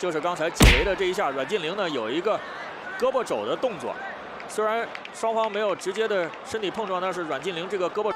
就是刚才解围的这一下，阮晋玲呢有一个胳膊肘的动作，虽然双方没有直接的身体碰撞，但是阮晋玲这个胳膊。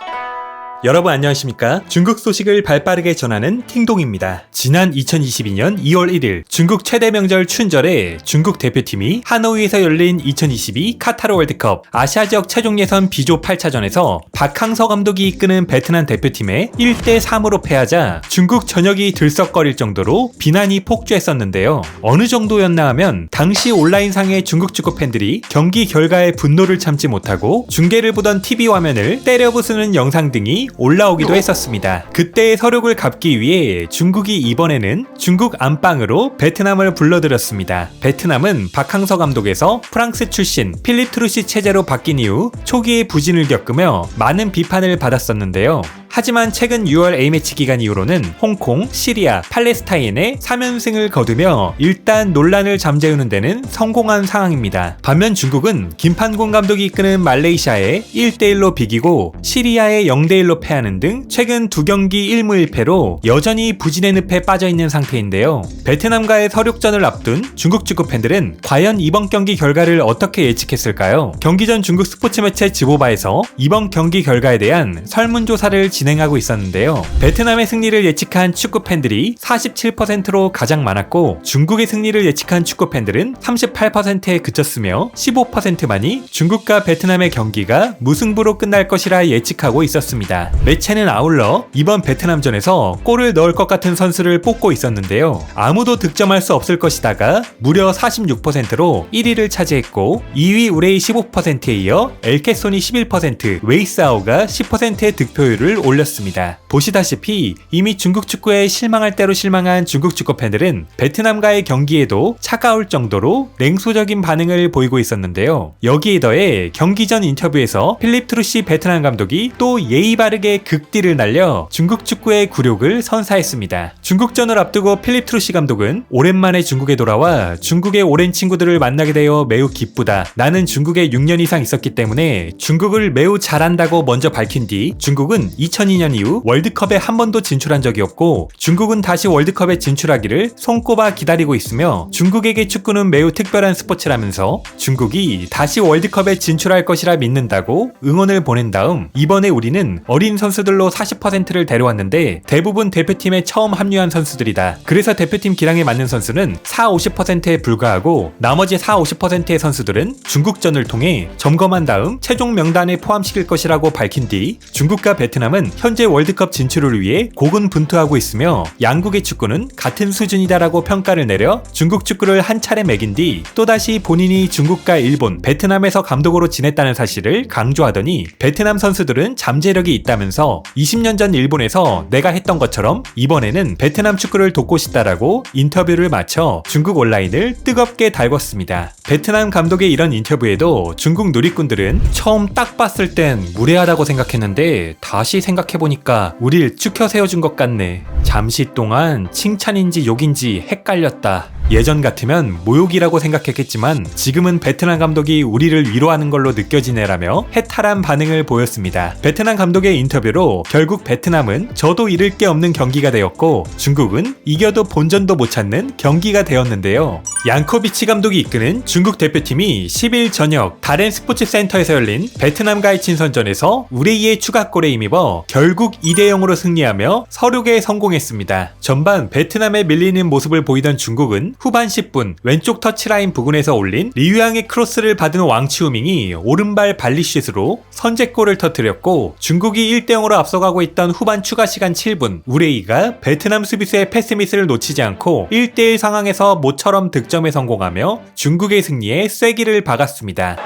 여러분 안녕하십니까? 중국 소식을 발빠르게 전하는 팅동입니다. 지난 2022년 2월 1일 중국 최대 명절 춘절에 중국 대표팀이 하노이에서 열린 2022 카타르 월드컵 아시아 지역 최종 예선 B조 8차전에서 박항서 감독이 이끄는 베트남 대표팀에 1대3으로 패하자 중국 전역이 들썩거릴 정도로 비난이 폭주했었는데요. 어느 정도였나 하면 당시 온라인상의 중국 축구 팬들이 경기 결과에 분노를 참지 못하고 중계를 보던 TV 화면을 때려 부수는 영상 등이 올라오기도 했었습니다. 그때의 서력을 갚기 위해 중국이 이번에는 중국 안방으로 베트남을 불러들였습니다. 베트남은 박항서 감독에서 프랑스 출신 필립 트루시 체제로 바뀐 이후 초기에 부진을 겪으며 많은 비판을 받았었는데요. 하지만 최근 6월 A매치 기간 이후로는 홍콩, 시리아, 팔레스타인에 3연승을 거두며 일단 논란을 잠재우는 데는 성공한 상황입니다. 반면 중국은 김판곤 감독이 이끄는 말레이시아에 1대1로 비기고 시리아에 0대1로 패하는 등 최근 2경기 1무 1패로 여전히 부진의 늪에 빠져있는 상태인데요. 베트남과의 서륙전을 앞둔 중국 축구 팬들은 과연 이번 경기 결과를 어떻게 예측했을까요? 경기 전 중국 스포츠 매체 지보바에서 이번 경기 결과에 대한 설문조사를 진행하고 있었는데요. 베트남의 승리를 예측한 축구 팬들이 47%로 가장 많았고 중국의 승리를 예측한 축구 팬들은 38%에 그쳤으며 15%만이 중국과 베트남의 경기가 무승부로 끝날 것이라 예측하고 있었습니다. 매체는 아울러 이번 베트남전에서 골을 넣을 것 같은 선수를 뽑고 있었는데요. 아무도 득점할 수 없을 것이다가 무려 46%로 1위를 차지했고 2위 우레이 15%에 이어 엘케손이 11%, 웨이스아오가 10%의 득표율을 올렸습니다. 보시다시피 이미 중국 축구에 실망할 대로 실망한 중국 축구 팬들은 베트남과의 경기에도 차가울 정도로 냉소적인 반응을 보이고 있었는데요. 여기에 더해 경기 전 인터뷰에서 필립 트루시 베트남 감독이 또 예의 바르게 극딜을 날려 중국 축구의 굴욕을 선사했습니다. 중국전을 앞두고 필립 트루시 감독은 오랜만에 중국에 돌아와 중국의 오랜 친구들을 만나게 되어 매우 기쁘다. 나는 중국에 6년 이상 있었기 때문에 중국을 매우 잘한다고 먼저 밝힌 뒤 중국은 2002년 이후 월드컵에 한 번도 진출한 적이 없고 중국은 다시 월드컵에 진출하기를 손꼽아 기다리고 있으며 중국에게 축구는 매우 특별한 스포츠라면서 중국이 다시 월드컵에 진출할 것이라 믿는다고 응원을 보낸 다음 이번에 우리는 어린 선수들로 40%를 데려왔는데 대부분 대표팀에 처음 합류한 선수들이다. 그래서 대표팀 기량에 맞는 선수는 40-50%에 불과하고 나머지 40-50%의 선수들은 중국전을 통해 점검한 다음 최종 명단에 포함시킬 것이라고 밝힌 뒤 중국과 베트남은 현재 월드컵 진출을 위해 고군분투하고 있으며 양국의 축구는 같은 수준이다라고 평가를 내려 중국 축구를 한 차례 매긴 뒤 또다시 본인이 중국과 일본, 베트남에서 감독으로 지냈다는 사실을 강조하더니 베트남 선수들은 잠재력이 있다면서 20년 전 일본에서 내가 했던 것처럼 이번에는 베트남 축구를 돕고 싶다라고 인터뷰를 마쳐 중국 온라인을 뜨겁게 달궜습니다. 베트남 감독의 이런 인터뷰에도 중국 누리꾼들은 처음 딱 봤을 땐 무례하다고 생각했는데 다시 생각해보니까 우릴 추켜 세워준 것 같네. 잠시 동안 칭찬인지 욕인지 헷갈렸다. 예전 같으면 모욕이라고 생각했겠지만 지금은 베트남 감독이 우리를 위로하는 걸로 느껴지네라며 해탈한 반응을 보였습니다. 베트남 감독의 인터뷰로 결국 베트남은 저도 잃을 게 없는 경기가 되었고 중국은 이겨도 본전도 못 찾는 경기가 되었는데요. 양코비치 감독이 이끄는 중국 대표팀이 10일 저녁 다렌 스포츠 센터에서 열린 베트남과의 친선전에서 우레이의 추가골에 힘입어 결국 2대0으로 승리하며 서륙에 성공했습니다. 전반 베트남에 밀리는 모습을 보이던 중국은 후반 10분 왼쪽 터치라인 부근에서 올린 리유앙의 크로스를 받은 왕치우밍이 오른발 발리슛으로 선제골을 터뜨렸고 중국이 1대0으로 앞서가고 있던 후반 추가 시간 7분 우레이가 베트남 수비수의 패스미스를 놓치지 않고 1대1 상황에서 모처럼 득점에 성공하며 중국의 승리에 쐐기를 박았습니다.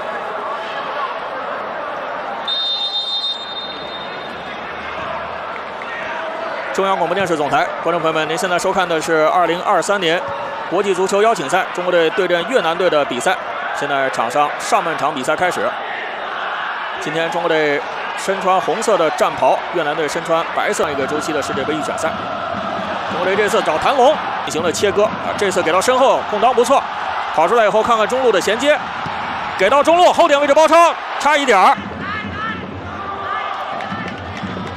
中央广播电视总台，观众朋友们，您现在收看的是2023年国际足球邀请赛中国队对阵越南队的比赛。现在场上上半场比赛开始。今天中国队身穿红色的战袍，越南队身穿白色一个周期的世界杯预选赛。中国队这次找谭龙进行了切割啊，这次给到身后，空当不错，跑出来以后看看中路的衔接，给到中路后点位置包抄，差一点儿。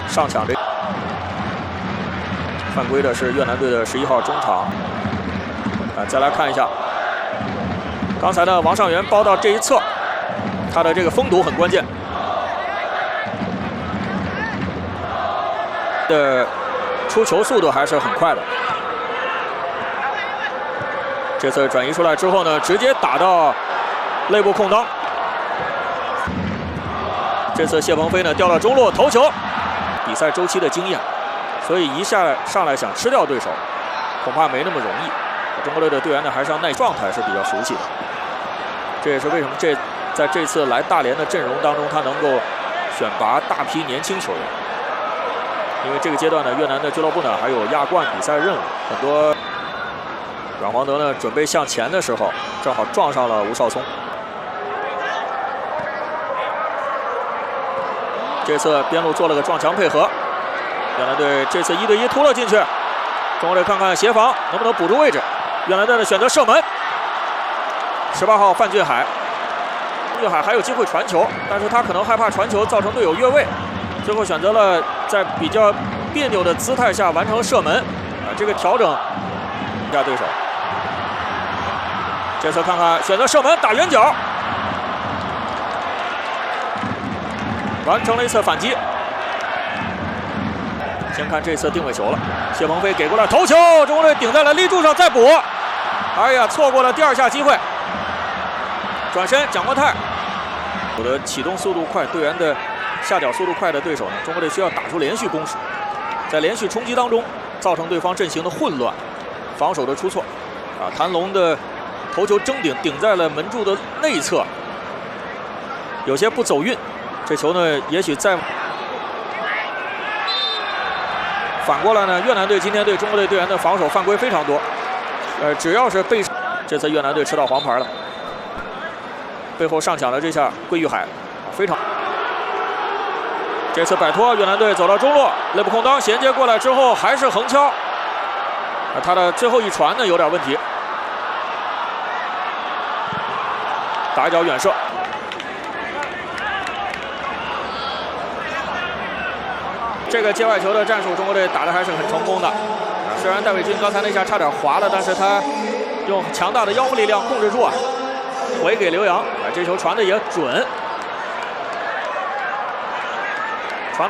上抢这。 犯规的是越南队的11号中场再来看一下刚才的王上源包到这一侧，他的这个封堵很关键。的出球速度还是很快的。这次转移出来之后呢，直接打到内部空当。这次谢鹏飞呢掉到中路头球，比赛周期的经验，所以一下上来想吃掉对手，恐怕没那么容易。中国队的队员呢还是要耐状态是比较熟悉的，这也是为什么在这次来大连的阵容当中，他能够选拔大批年轻球员。因为这个阶段呢，越南的俱乐部呢还有亚冠比赛任务，很多阮黄德呢准备向前的时候，正好撞上了吴少聪。这次边路做了个撞墙配合，越南队这次1对1突了进去。中国队看看协防能不能补住位置。越南队的选择射门。18号范俊海，俊海还有机会传球，但是他可能害怕传球造成队友越位，最后选择了在比较别扭的姿态下完成射门。这个调整一下对手。这次看看选择射门打远角。完成了一次反击。先看这次定位球了，谢鹏飞给过来头球，中国队顶在了立柱上再补。哎呀，错过了第2下机会。转身蒋国泰，有的启动速度快，队员的下脚速度快的对手呢，中国队需要打出连续攻势，在连续冲击当中造成对方阵型的混乱，防守的出错。谭龙的头球争顶在了门柱的内侧，有些不走运。这球呢，也许在反过来呢，越南队今天对中国队队员的防守犯规非常多，只要是被这次越南队吃到黄牌了，背后上抢了这下桂玉海，非常。这次摆脱越南队走到中路，内部空当衔接过来之后还是横敲，他的最后一传呢有点问题，打一脚远射。这个界外球的战术，中国队打得还是很成功的。虽然戴伟军刚才那下差点滑了，但是他用强大的腰部力量控制住回给刘洋。这球传的也准，传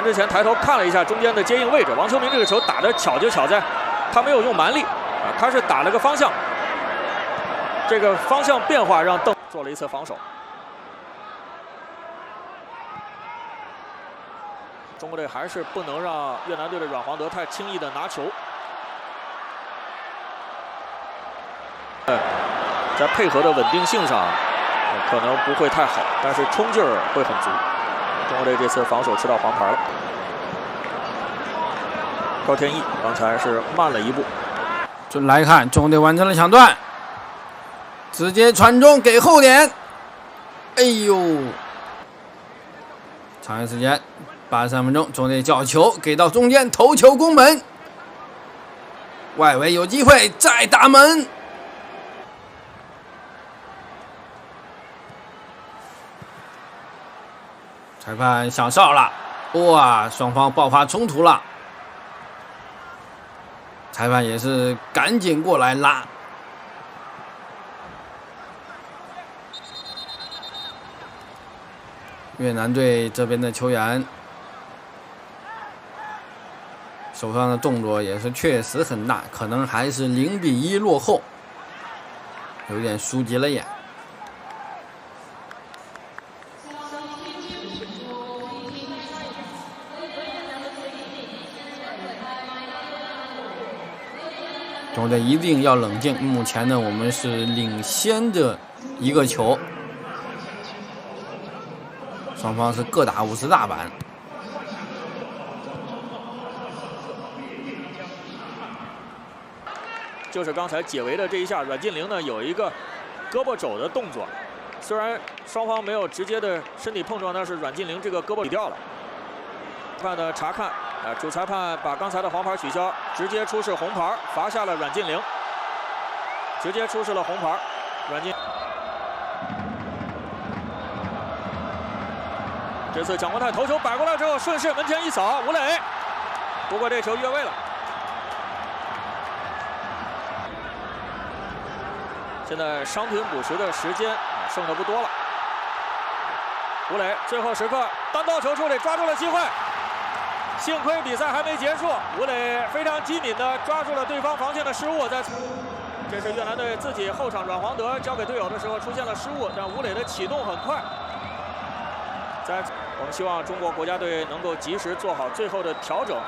之前抬头看了一下中间的接应位置。王秋明这个球打得巧就巧在，他没有用蛮力他是打了个方向，这个方向变化让邓做了一次防守。中国队还是不能让越南队的阮黄德太轻易的拿球。在配合的稳定性上可能不会太好，但是冲劲儿会很足。中国队这次防守吃到黄牌了。高天意刚才是慢了一步。就来看中国队完成了抢断，直接传中给后点。哎呦，长约时间83分钟，中国队角球给到中间，头球攻门，外围有机会再打门。裁判响哨了，哇，双方爆发冲突了，裁判也是赶紧过来拉。越南队这边的球员手上的动作也是确实很大，可能还是0比1落后，有点输急了眼。中国队一定要冷静，目前呢我们是领先的一个球，双方是各打50大板。就是刚才解围的这一下，阮晋凌呢有一个胳膊肘的动作，虽然双方没有直接的身体碰撞，但是阮晋凌这个胳膊理掉了。裁判的查看，主裁判把刚才的黄牌取消，直接出示红牌，罚下了阮晋凌，直接出示了红牌。阮晋这次蒋国泰头球摆过来之后，顺势门前一扫，吴磊，不过这球越位了。现在伤停补时的时间剩的不多了。吴磊最后时刻单刀球处理，抓住了机会。幸亏比赛还没结束，吴磊非常机敏地抓住了对方防线的失误。这是越南队自己后场阮黄德交给队友的时候出现了失误，但吴磊的启动很快。我们希望中国国家队能够及时做好最后的调整。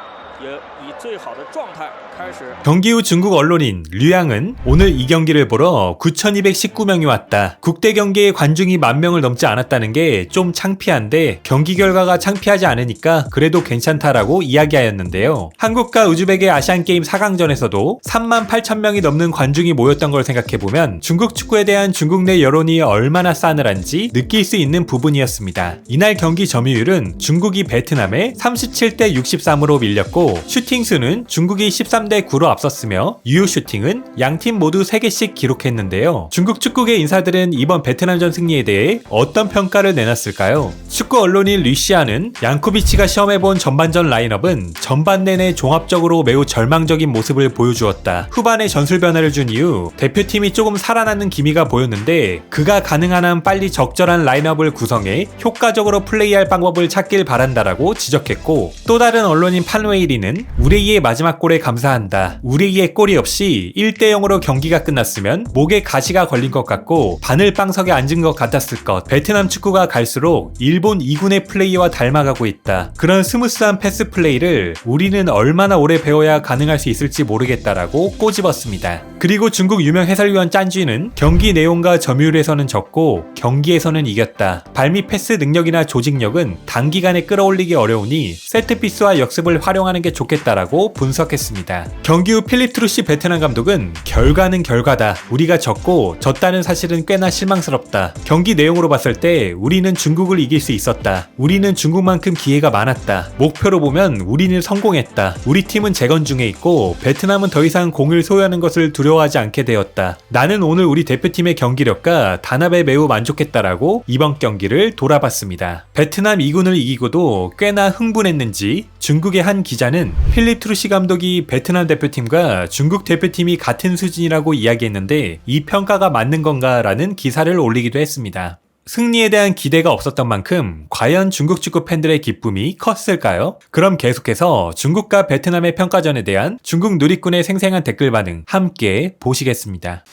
也以最好的状态开始。 경기 후 중국 언론인 류양은 오늘 이 경기를 보러 9,219명이 왔다. 국대 경기에 관중이 10,000명을 넘지 않았다는 게 좀 창피한데 경기 결과가 창피하지 않으니까 그래도 괜찮다라고 이야기하였는데요. 한국과 우즈벡의 아시안게임 4강전에서도 38,000명이 넘는 관중이 모였던 걸 생각해보면 중국 축구에 대한 중국 내 여론이 얼마나 싸늘한지 느낄 수 있는 부분이었습니다. 이날 경기 점유율은 중국이 베트남에 37대 63으로 밀렸고 슈팅 수는 중국이 13대 9로 앞섰으며 유효 슈팅은 양팀 모두 3개씩 기록했는데요. 중국 축구계 인사들은 이번 베트남전 승리에 대해 어떤 평가를 내놨을까요? 축구 언론인 류시아는 양코비치가 시험해본 전반전 라인업은 전반 내내 종합적으로 매우 절망적인 모습을 보여주었다. 후반에 전술 변화를 준 이후 대표팀이 조금 살아나는 기미가 보였는데 그가 가능한 한 빨리 적절한 라인업을 구성해 효과적으로 플레이할 방법을 찾길 바란다라고 지적했고 또 다른 언론인 판웨일이 는 우레이의 마지막 골에 감사한다. 우레이의 골이 없이 1대0으로 경기가 끝났으면 목에 가시가 걸린 것 같고 바늘방석에 앉은 것 같았을 것. 베트남 축구가 갈수록 일본 2군의 플레이와 닮아가고 있다. 그런 스무스한 패스 플레이를 우리는 얼마나 오래 배워야 가능할 수 있을지 모르겠다라고 꼬집었습니다. 그리고 중국 유명 해설위원 짠쥐는 경기 내용과 점유율에서는 졌고 경기에서는 이겼다. 발밑 패스 능력이나 조직력은 단기간에 끌어올리기 어려우니 세트피스와 역습을 활용하는 게 좋겠다라고 분석했습니다. 경기 후 필립 트루시 베트남 감독은 결과는 결과다. 우리가 졌다는 사실은 꽤나 실망스럽다. 경기 내용으로 봤을 때 우리는 중국을 이길 수 있었다. 우리는 중국만큼 기회가 많았다. 목표로 보면 우리는 성공했다. 우리 팀은 재건 중에 있고 베트남은 더 이상 공을 소유하는 것을 두려워하지 않게 되었다. 나는 오늘 우리 대표팀의 경기력과 단합에 매우 만족했다라고 이번 경기를 돌아봤습니다. 베트남 2군을 이기고도 꽤나 흥분했는지 중국의 한 기자는 필립 트루시 감독이 베트남 대표팀과 중국 대표팀이 같은 수준이라고 이야기했는데 이 평가가 맞는 건가 라는 기사를 올리기도 했습니다. 승리에 대한 기대가 없었던 만큼 과연 중국 축구 팬들의 기쁨이 컸을까요? 그럼 계속해서 중국과 베트남의 평가전에 대한 중국 누리꾼의 생생한 댓글 반응 함께 보시겠습니다.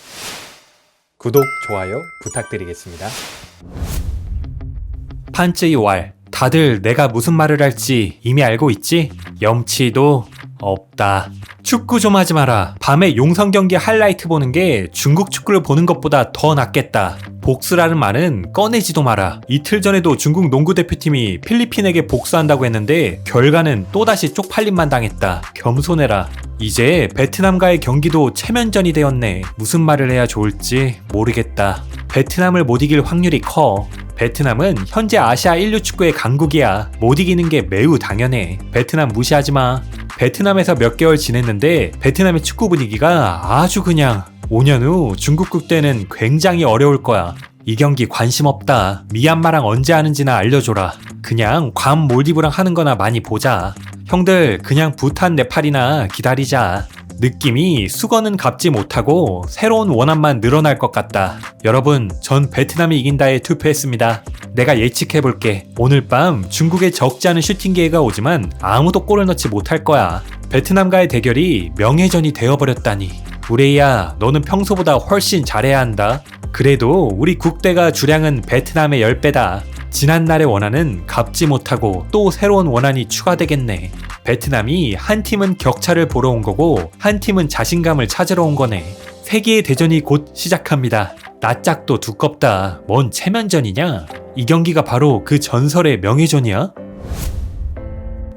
구독, 좋아요 부탁드리겠습니다. 판쯔이왈 다들 내가 무슨 말을 할지 이미 알고 있지? 염치도 없다. 축구 좀 하지 마라. 밤에 용성 경기 하이라이트 보는 게 중국 축구를 보는 것보다 더 낫겠다. 복수라는 말은 꺼내지도 마라. 이틀 전에도 중국 농구 대표팀이 필리핀에게 복수한다고 했는데 결과는 또다시 쪽팔림만 당했다. 겸손해라. 이제 베트남과의 경기도 체면전이 되었네. 무슨 말을 해야 좋을지 모르겠다. 베트남을 못 이길 확률이 커. 베트남은 현재 아시아 인류 축구의 강국이야. 못 이기는 게 매우 당연해. 베트남 무시하지 마. 베트남에서 몇 개월 지냈는데 베트남의 축구 분위기가 아주 그냥 5년 후 중국 국대는 굉장히 어려울 거야. 이 경기 관심 없다. 미얀마랑 언제 하는지나 알려줘라. 그냥 괌 몰디브랑 하는 거나 많이 보자. 형들 그냥 부탄 네팔이나 기다리자. 느낌이 수건은 갚지 못하고 새로운 원한만 늘어날 것 같다. 여러분, 전 베트남이 이긴다에 투표했습니다. 내가 예측해볼게. 오늘 밤 중국에 적지 않은 슈팅 기회가 오지만 아무도 골을 넣지 못할 거야. 베트남과의 대결이 명예전이 되어버렸다니. 우레이야, 너는 평소보다 훨씬 잘해야 한다. 그래도 우리 국대가 주량은 베트남의 10배다. 지난날의 원한은 갚지 못하고 또 새로운 원한이 추가되겠네. 베트남이 한 팀은 격차를 보러 온 거고 한 팀은 자신감을 찾으러 온 거네. 세계의 대전이 곧 시작합니다. 낯짝도 두껍다. 뭔 체면전이냐? 이 경기가 바로 그 전설의 명예전이야?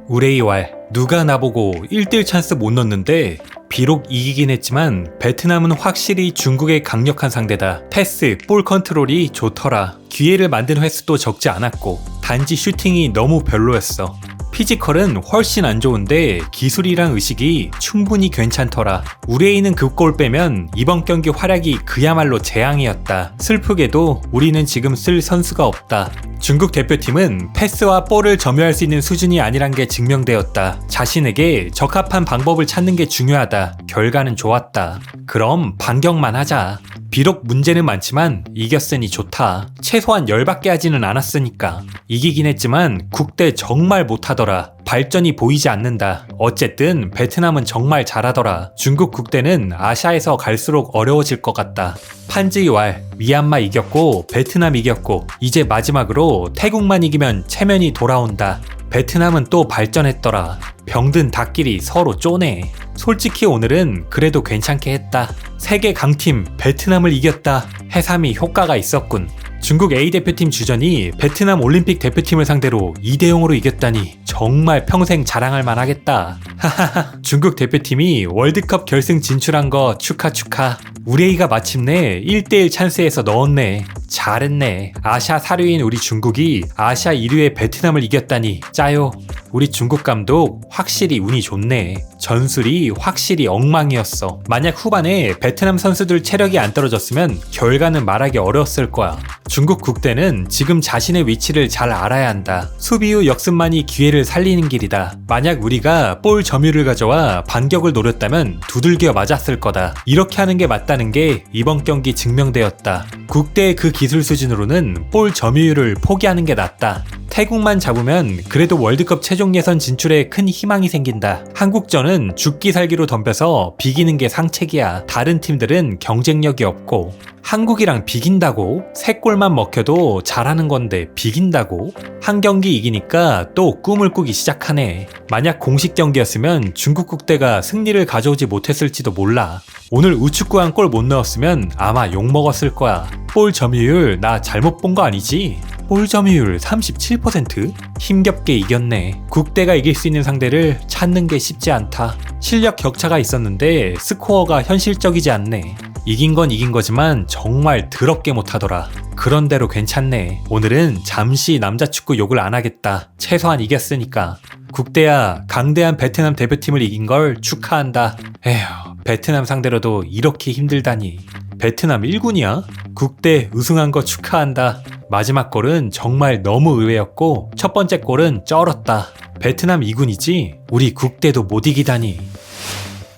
우레이왈, 누가 나보고 1대1 찬스 못 넣었는데 비록 이기긴 했지만 베트남은 확실히 중국의 강력한 상대다. 패스, 볼 컨트롤이 좋더라. 기회를 만든 횟수도 적지 않았고 단지 슈팅이 너무 별로였어. 피지컬은 훨씬 안 좋은데 기술이랑 의식이 충분히 괜찮더라. 우레이는 그 골 빼면 이번 경기 활약이 그야말로 재앙이었다. 슬프게도 우리는 지금 쓸 선수가 없다. 중국 대표팀은 패스와 볼을 점유할 수 있는 수준이 아니란 게 증명되었다. 자신에게 적합한 방법을 찾는 게 중요하다. 결과는 좋았다. 그럼 반격만 하자. 비록 문제는 많지만 이겼으니 좋다. 최소한 열받게 하지는 않았으니까. 이기긴 했지만 국대 정말 못하더라. 발전이 보이지 않는다. 어쨌든 베트남은 정말 잘하더라. 중국 국대는 아시아에서 갈수록 어려워질 것 같다. 판지왈, 미얀마 이겼고 베트남 이겼고 이제 마지막으로 태국만 이기면 체면이 돌아온다. 베트남은 또 발전했더라. 병든 닭끼리 서로 쪼네. 솔직히 오늘은 그래도 괜찮게 했다. 세계 강팀 베트남을 이겼다. 해삼이 효과가 있었군. 중국 A대표팀 주전이 베트남 올림픽 대표팀을 상대로 2대0으로 이겼다니 정말 평생 자랑할 만하겠다. 하하하. 중국 대표팀이 월드컵 결승 진출한 거 축하. 우레이가 마침내 1대1 찬스에서 넣었네. 잘했네. 아시아 4류인 우리 중국이 아시아 1위의 베트남을 이겼다니 짜요. 우리 중국 감독 확실히 운이 좋네. 전술이 확실히 엉망이었어. 만약 후반에 베트남 선수들 체력이 안 떨어졌으면 결과는 말하기 어려웠을 거야. 중국 국대는 지금 자신의 위치를 잘 알아야 한다. 수비 후 역습만이 기회를 살리는 길이다. 만약 우리가 볼 점유율을 가져와 반격을 노렸다면 두들겨 맞았을 거다. 이렇게 하는 게 맞다는 게 이번 경기 증명되었다. 국대의 그 기술 수준으로는 볼 점유율을 포기하는 게 낫다. 태국만 잡으면 그래도 월드컵 최종 예선 진출에 큰 희망이 생긴다. 한국전은 죽기 살기로 덤벼서 비기는 게 상책이야. 다른 팀들은 경쟁력이 없고. 한국이랑 비긴다고? 3골만 먹혀도 잘하는 건데 비긴다고? 한 경기 이기니까 또 꿈을 꾸기 시작하네. 만약 공식 경기였으면 중국 국대가 승리를 가져오지 못했을지도 몰라. 오늘 우측구 한 골 못 넣었으면 아마 욕먹었을 거야. 볼 점유율 나 잘못 본 거 아니지? 볼 점유율 37%? 힘겹게 이겼네. 국대가 이길 수 있는 상대를 찾는 게 쉽지 않다. 실력 격차가 있었는데 스코어가 현실적이지 않네. 이긴 건 이긴 거지만 정말 더럽게 못하더라. 그런대로 괜찮네. 오늘은 잠시 남자축구 욕을 안 하겠다. 최소한 이겼으니까. 국대야, 강대한 베트남 대표팀을 이긴 걸 축하한다. 에휴, 베트남 상대로도 이렇게 힘들다니. 베트남 1군이야? 국대 우승한 거 축하한다. 마지막 골은 정말 너무 의외였고 첫 번째 골은 쩔었다. 베트남 2군이지? 우리 국대도 못 이기다니.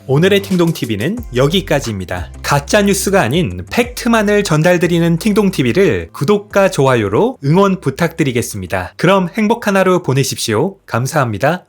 오늘의 팅동TV는 여기까지입니다. 가짜뉴스가 아닌 팩트만을 전달드리는 팅동TV를 구독과 좋아요로 응원 부탁드리겠습니다. 그럼 행복한 하루 보내십시오. 감사합니다.